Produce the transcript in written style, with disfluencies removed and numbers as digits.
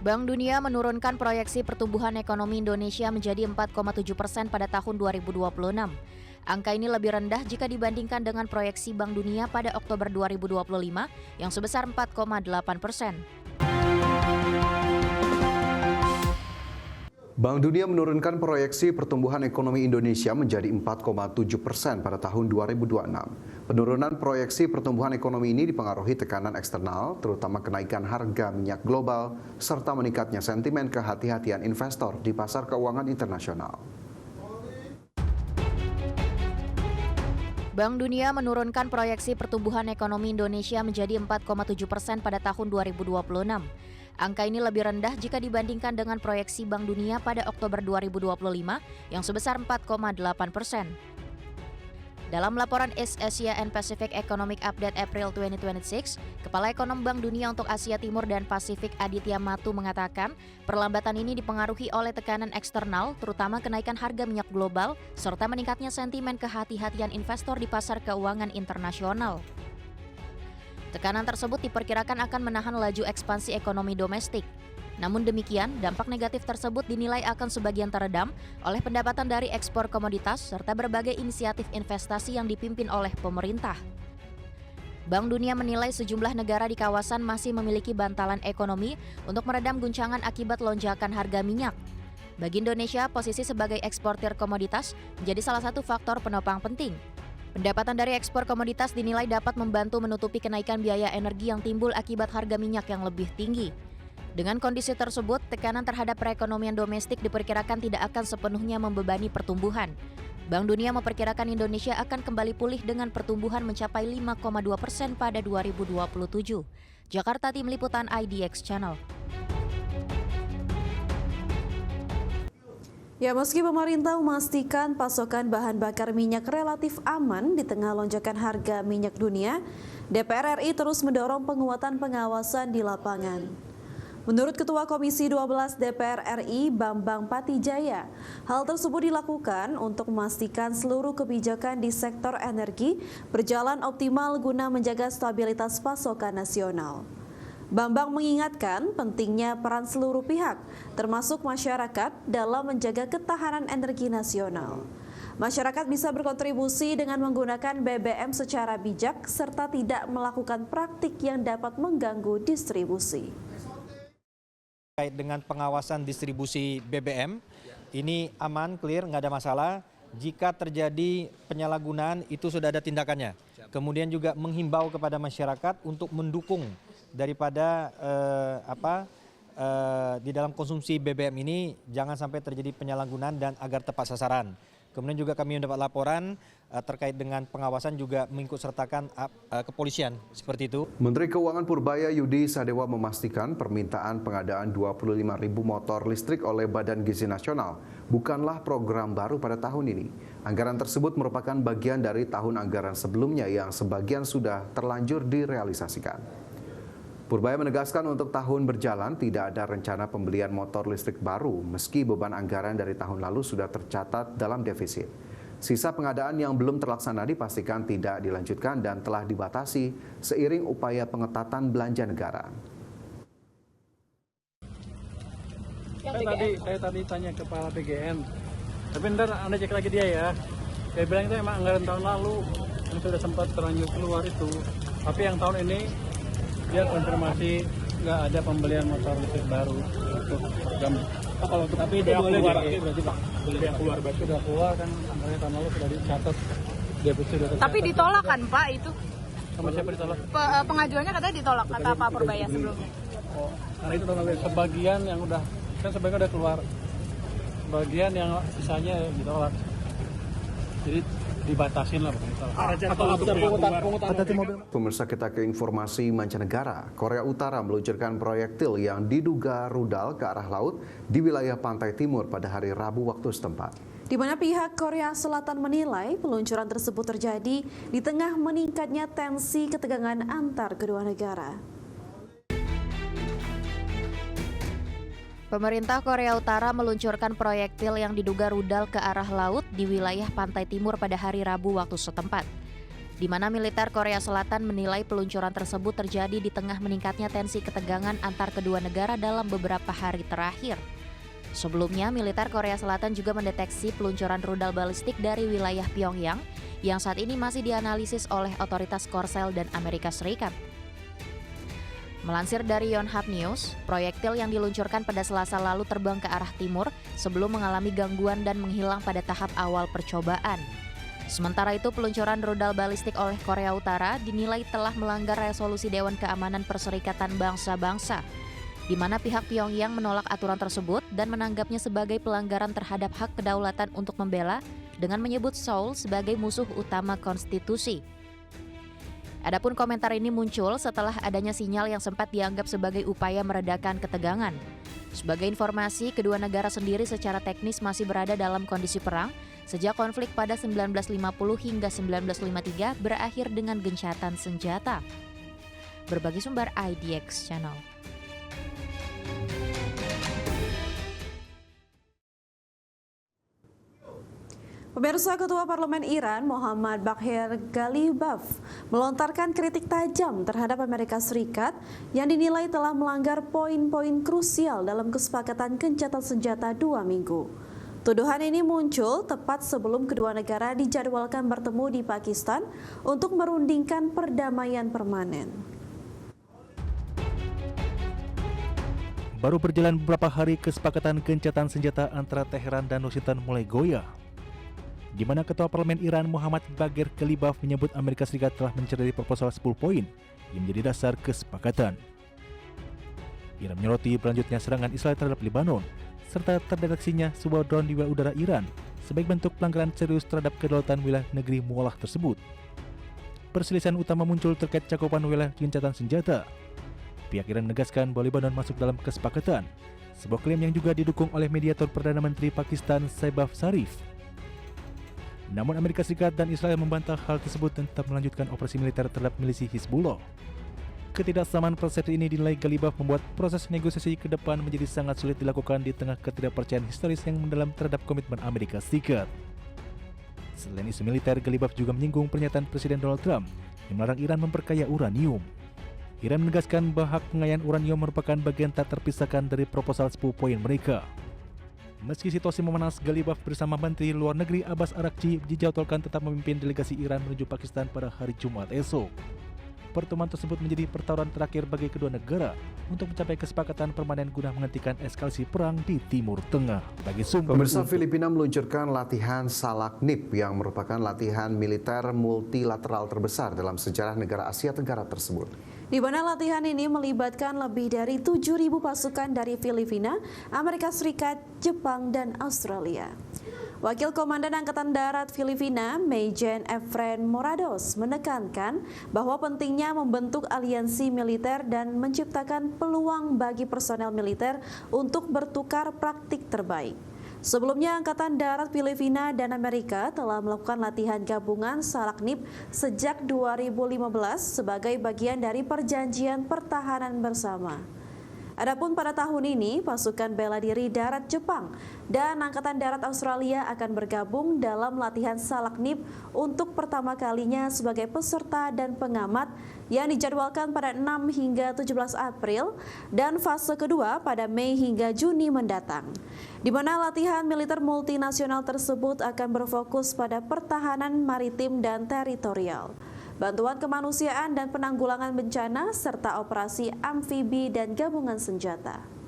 Bank Dunia menurunkan proyeksi pertumbuhan ekonomi Indonesia menjadi 4,7% pada tahun 2026. Angka ini lebih rendah jika dibandingkan dengan proyeksi Bank Dunia pada Oktober 2025 yang sebesar 4,8%. Bank Dunia menurunkan proyeksi pertumbuhan ekonomi Indonesia menjadi 4,7% pada tahun 2026. Penurunan proyeksi pertumbuhan ekonomi ini dipengaruhi tekanan eksternal, terutama kenaikan harga minyak global, serta meningkatnya sentimen kehati-hatian investor di pasar keuangan internasional. Bank Dunia menurunkan proyeksi pertumbuhan ekonomi Indonesia menjadi 4,7% pada tahun 2026. Angka ini lebih rendah jika dibandingkan dengan proyeksi Bank Dunia pada Oktober 2025 yang sebesar 4,8%. Dalam laporan East Asia and Pacific Economic Update April 2026, Kepala Ekonom Bank Dunia untuk Asia Timur dan Pasifik Aditya Matu mengatakan, perlambatan ini dipengaruhi oleh tekanan eksternal, terutama kenaikan harga minyak global, serta meningkatnya sentimen kehati-hatian investor di pasar keuangan internasional. Tekanan tersebut diperkirakan akan menahan laju ekspansi ekonomi domestik. Namun demikian, dampak negatif tersebut dinilai akan sebagian teredam oleh pendapatan dari ekspor komoditas serta berbagai inisiatif investasi yang dipimpin oleh pemerintah. Bank Dunia menilai sejumlah negara di kawasan masih memiliki bantalan ekonomi untuk meredam guncangan akibat lonjakan harga minyak. Bagi Indonesia, posisi sebagai eksportir komoditas menjadi salah satu faktor penopang penting. Pendapatan dari ekspor komoditas dinilai dapat membantu menutupi kenaikan biaya energi yang timbul akibat harga minyak yang lebih tinggi. Dengan kondisi tersebut, tekanan terhadap perekonomian domestik diperkirakan tidak akan sepenuhnya membebani pertumbuhan. Bank Dunia memperkirakan Indonesia akan kembali pulih dengan pertumbuhan mencapai 5,2% pada 2027. Jakarta, Tim Liputan IDX Channel. Ya, meski pemerintah memastikan pasokan bahan bakar minyak relatif aman di tengah lonjakan harga minyak dunia, DPR RI terus mendorong penguatan pengawasan di lapangan. Menurut Ketua Komisi 12 DPR RI Bambang Patijaya, hal tersebut dilakukan untuk memastikan seluruh kebijakan di sektor energi berjalan optimal guna menjaga stabilitas pasokan nasional. Bambang mengingatkan pentingnya peran seluruh pihak, termasuk masyarakat, dalam menjaga ketahanan energi nasional. Masyarakat bisa berkontribusi dengan menggunakan BBM secara bijak serta tidak melakukan praktik yang dapat mengganggu distribusi. Terkait dengan pengawasan distribusi BBM, ini aman, clear, nggak ada masalah. Jika terjadi penyalahgunaan, itu sudah ada tindakannya. Kemudian juga menghimbau kepada masyarakat untuk mendukung daripada di dalam konsumsi BBM ini jangan sampai terjadi penyalahgunaan dan agar tepat sasaran. Kemudian juga kami mendapat laporan terkait dengan pengawasan juga mengikut sertakan kepolisian seperti itu. Menteri Keuangan Purbaya Yudi Sadewa memastikan permintaan pengadaan 25.000 motor listrik oleh Badan Gizi Nasional bukanlah program baru pada tahun ini. Anggaran tersebut merupakan bagian dari tahun anggaran sebelumnya yang sebagian sudah terlanjur direalisasikan. Purbaya menegaskan untuk tahun berjalan tidak ada rencana pembelian motor listrik baru meski beban anggaran dari tahun lalu sudah tercatat dalam defisit. Sisa pengadaan yang belum terlaksana dipastikan tidak dilanjutkan dan telah dibatasi seiring upaya pengetatan belanja negara. Saya tadi tanya Kepala PGN, tapi ntar Anda cek lagi dia ya. Dia bilang itu emang anggaran tahun lalu, yang sudah sempat terlanjur keluar itu. Tapi yang tahun ini dia konfirmasi nggak ada pembelian motor listrik baru untuk program. Kalau tapi itu boleh dipakai berarti Pak? Boleh yang keluar berarti sudah keluar kan, anggaran tahun lalu sudah dicatat. Tapi ditolak kan Pak itu? Sama siapa ditolak? Pengajuannya katanya ditolak, kata Pak Purbaya sebelumnya. Oh, karena itu sebagian yang udah, kan sebagian udah keluar. Sebagian yang sisanya ditolak. Jadi dibatasin lah Pemirsa, kita ke informasi mancanegara. Korea Utara meluncurkan proyektil yang diduga rudal ke arah laut di wilayah pantai timur pada hari Rabu waktu setempat. Di mana pihak Korea Selatan menilai peluncuran tersebut terjadi di tengah meningkatnya tensi ketegangan antar kedua negara. Pemerintah Korea Utara meluncurkan proyektil yang diduga rudal ke arah laut di wilayah pantai timur pada hari Rabu waktu setempat. di mana militer Korea Selatan menilai peluncuran tersebut terjadi di tengah meningkatnya tensi ketegangan antar kedua negara dalam beberapa hari terakhir. Sebelumnya, militer Korea Selatan juga mendeteksi peluncuran rudal balistik dari wilayah Pyongyang yang saat ini masih dianalisis oleh otoritas Korsel dan Amerika Serikat. Melansir dari Yonhap News, proyektil yang diluncurkan pada Selasa lalu terbang ke arah timur sebelum mengalami gangguan dan menghilang pada tahap awal percobaan. Sementara itu, peluncuran rudal balistik oleh Korea Utara dinilai telah melanggar resolusi Dewan Keamanan Perserikatan Bangsa-Bangsa, di mana pihak Pyongyang menolak aturan tersebut dan menanggapnya sebagai pelanggaran terhadap hak kedaulatan untuk membela dengan menyebut Seoul sebagai musuh utama konstitusi. Adapun komentar ini muncul setelah adanya sinyal yang sempat dianggap sebagai upaya meredakan ketegangan. Sebagai informasi, kedua negara sendiri secara teknis masih berada dalam kondisi perang sejak konflik pada 1950 hingga 1953 berakhir dengan gencatan senjata. Berbagi sumber IDX Channel. Pemirsa, Ketua Parlemen Iran Muhammad Baghir Ghalibaf melontarkan kritik tajam terhadap Amerika Serikat yang dinilai telah melanggar poin-poin krusial dalam kesepakatan gencatan senjata 2 minggu. Tuduhan ini muncul tepat sebelum kedua negara dijadwalkan bertemu di Pakistan untuk merundingkan perdamaian permanen. Baru berjalan beberapa hari, kesepakatan gencatan senjata antara Teheran dan Washington mulai goyah, di mana Ketua Parlemen Iran Muhammad Baghir Ghalibaf menyebut Amerika Serikat telah mencederai proposal 10 poin yang menjadi dasar kesepakatan. Iran menyoroti berlanjutnya serangan Israel terhadap Lebanon, serta terdeteksinya sebuah drone di wilayah udara Iran sebagai bentuk pelanggaran serius terhadap kedaulatan wilayah negeri mualah tersebut. Perselisihan utama muncul terkait cakupan wilayah gencatan senjata. Pihak Iran menegaskan bahwa Lebanon masuk dalam kesepakatan, sebuah klaim yang juga didukung oleh mediator Perdana Menteri Pakistan Shehbaz Sharif. Namun Amerika Serikat dan Israel membantah hal tersebut dan tetap melanjutkan operasi militer terhadap milisi Hizbullah. Ketidaksamaan persepsi ini dinilai Ghalibaf membuat proses negosiasi ke depan menjadi sangat sulit dilakukan di tengah ketidakpercayaan historis yang mendalam terhadap komitmen Amerika Serikat. Selain isu militer, Ghalibaf juga menyinggung pernyataan Presiden Donald Trump yang melarang Iran memperkaya uranium. Iran menegaskan bahwa hak pengayaan uranium merupakan bagian tak terpisahkan dari proposal 10 poin mereka. Meski situasi memanas, Ghalibaf bersama Menteri Luar Negeri Abbas Araghchi dijadwalkan tetap memimpin delegasi Iran menuju Pakistan pada hari Jumat esok. Pertemuan tersebut menjadi pertaruhan terakhir bagi kedua negara untuk mencapai kesepakatan permanen guna menghentikan eskalasi perang di Timur Tengah. Bagi sumber Pemirsa, Filipina meluncurkan latihan Salaknip yang merupakan latihan militer multilateral terbesar dalam sejarah negara Asia Tenggara tersebut. Di mana latihan ini melibatkan lebih dari 7.000 pasukan dari Filipina, Amerika Serikat, Jepang, dan Australia. Wakil Komandan Angkatan Darat Filipina, Majen Efren Morados, menekankan bahwa pentingnya membentuk aliansi militer dan menciptakan peluang bagi personel militer untuk bertukar praktik terbaik. Sebelumnya, Angkatan Darat Filipina dan Amerika telah melakukan latihan gabungan Salaknip sejak 2015 sebagai bagian dari perjanjian pertahanan bersama. Adapun pada tahun ini, pasukan bela diri darat Jepang dan Angkatan Darat Australia akan bergabung dalam latihan Salaknip untuk pertama kalinya sebagai peserta dan pengamat yang dijadwalkan pada 6 hingga 17 April dan fase kedua pada Mei hingga Juni mendatang. Di mana latihan militer multinasional tersebut akan berfokus pada pertahanan maritim dan teritorial, bantuan kemanusiaan dan penanggulangan bencana, serta operasi amfibi dan gabungan senjata.